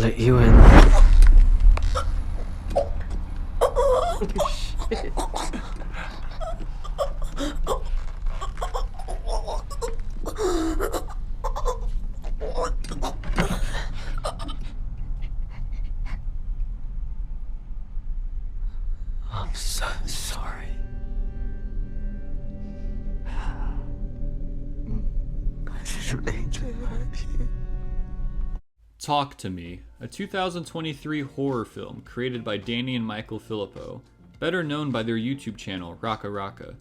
let you in. Shit. I'm so sorry. I didn't mean to hurt you. Talk to Me, a 2023 horror film created by Danny and Michael Phillipou, better known by their YouTube channel, Raka Raka.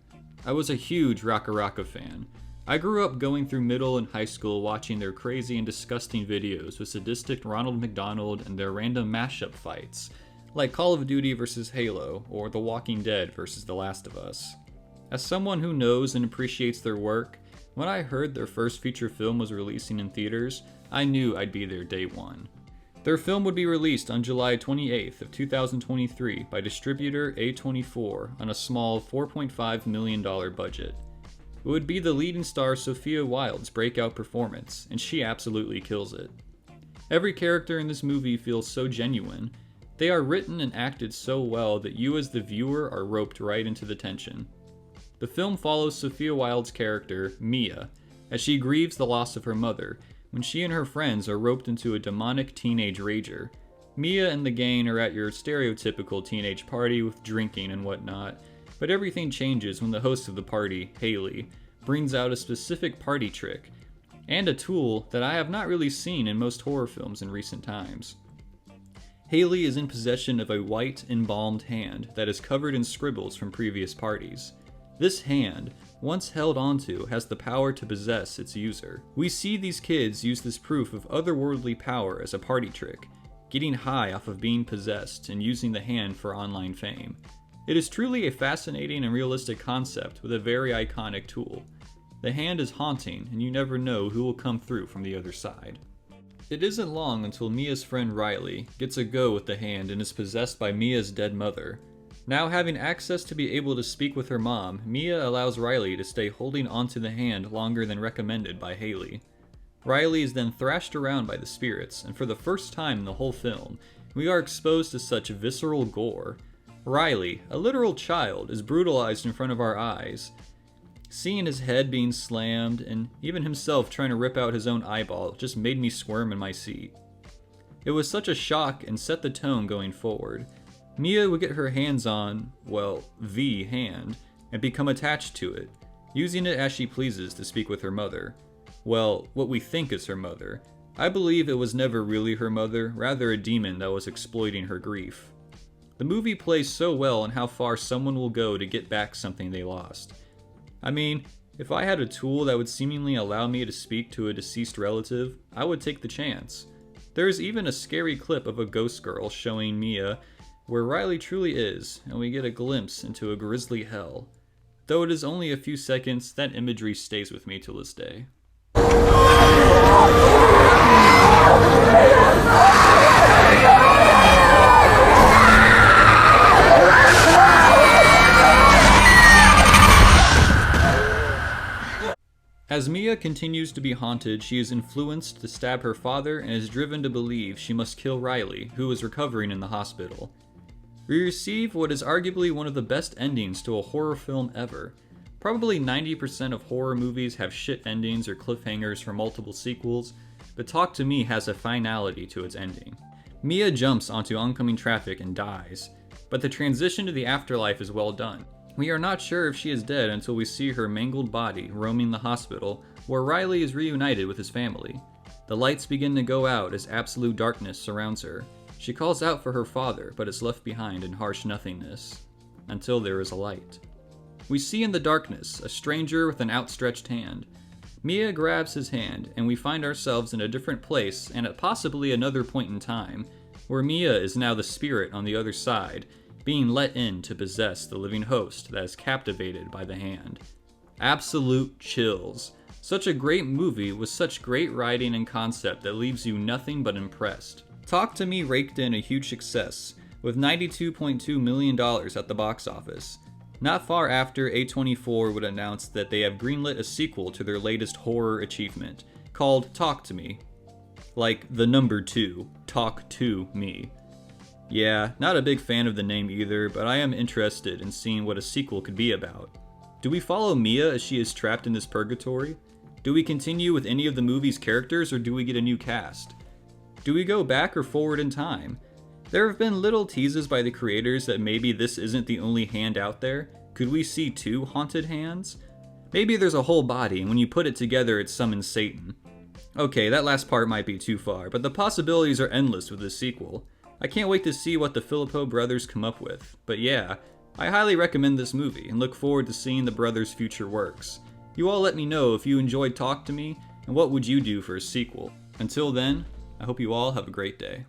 I was a huge Raka Raka fan. I grew up going through middle and high school watching their crazy and disgusting videos with sadistic Ronald McDonald and their random mashup fights, like Call of Duty vs. Halo or The Walking Dead vs. The Last of Us. As someone who knows and appreciates their work, when I heard their first feature film was releasing in theaters, I knew I'd be there day one. Their film would be released on July 28th of 2023 by distributor A24 on a small $4.5 million budget. It would be the leading star Sophia Wilde's breakout performance, and she absolutely kills it. Every character in this movie feels so genuine. They are written and acted so well that you as the viewer are roped right into the tension. The film follows Sophia Wilde's character, Mia, as she grieves the loss of her mother, when she and her friends are roped into a demonic teenage rager. Mia and the gang are at your stereotypical teenage party with drinking and whatnot, but everything changes when the host of the party, Haley, brings out a specific party trick, and a tool that I have not really seen in most horror films in recent times. Haley is in possession of a white, embalmed hand that is covered in scribbles from previous parties. This hand, once held onto, has the power to possess its user. We see these kids use this proof of otherworldly power as a party trick, getting high off of being possessed and using the hand for online fame. It is truly a fascinating and realistic concept with a very iconic tool. The hand is haunting, and you never know who will come through from the other side. It isn't long until Mia's friend Riley gets a go with the hand and is possessed by Mia's dead mother. Now having access to be able to speak with her mom, Mia allows Riley to stay holding onto the hand longer than recommended by Haley. Riley is then thrashed around by the spirits, and for the first time in the whole film, we are exposed to such visceral gore. Riley, a literal child, is brutalized in front of our eyes. Seeing his head being slammed, and even himself trying to rip out his own eyeball, just made me squirm in my seat. It was such a shock and set the tone going forward. Mia would get her hands on, well, the hand, and become attached to it, using it as she pleases to speak with her mother. Well, what we think is her mother. I believe it was never really her mother, rather a demon that was exploiting her grief. The movie plays so well on how far someone will go to get back something they lost. I mean, if I had a tool that would seemingly allow me to speak to a deceased relative, I would take the chance. There is even a scary clip of a ghost girl showing Mia where Riley truly is, and we get a glimpse into a grisly hell. Though it is only a few seconds, that imagery stays with me to this day. As Mia continues to be haunted, she is influenced to stab her father and is driven to believe she must kill Riley, who is recovering in the hospital. We receive what is arguably one of the best endings to a horror film ever. Probably 90% of horror movies have shit endings or cliffhangers for multiple sequels, but Talk to Me has a finality to its ending. Mia jumps onto oncoming traffic and dies, but the transition to the afterlife is well done. We are not sure if she is dead until we see her mangled body roaming the hospital, where Riley is reunited with his family. The lights begin to go out as absolute darkness surrounds her. She calls out for her father, but is left behind in harsh nothingness, until there is a light. We see in the darkness a stranger with an outstretched hand. Mia grabs his hand, and we find ourselves in a different place and at possibly another point in time, where Mia is now the spirit on the other side, being let in to possess the living host that is captivated by the hand. Absolute chills. Such a great movie with such great writing and concept that leaves you nothing but impressed. Talk to Me raked in a huge success, with $92.2 million at the box office. Not far after, A24 would announce that they have greenlit a sequel to their latest horror achievement, called Talk to Me. Like the number 2, Talk to Me. Yeah, not a big fan of the name either, but I am interested in seeing what a sequel could be about. Do we follow Mia as she is trapped in this purgatory? Do we continue with any of the movie's characters, or do we get a new cast? Do we go back or forward in time? There have been little teases by the creators that maybe this isn't the only hand out there. Could we see 2 haunted hands? Maybe there's a whole body, and when you put it together it summons Satan. Okay, that last part might be too far, but the possibilities are endless with this sequel. I can't wait to see what the Phillipou brothers come up with. But yeah, I highly recommend this movie, and look forward to seeing the brothers' future works. You all let me know if you enjoyed Talk to Me, and what would you do for a sequel. Until then, I hope you all have a great day.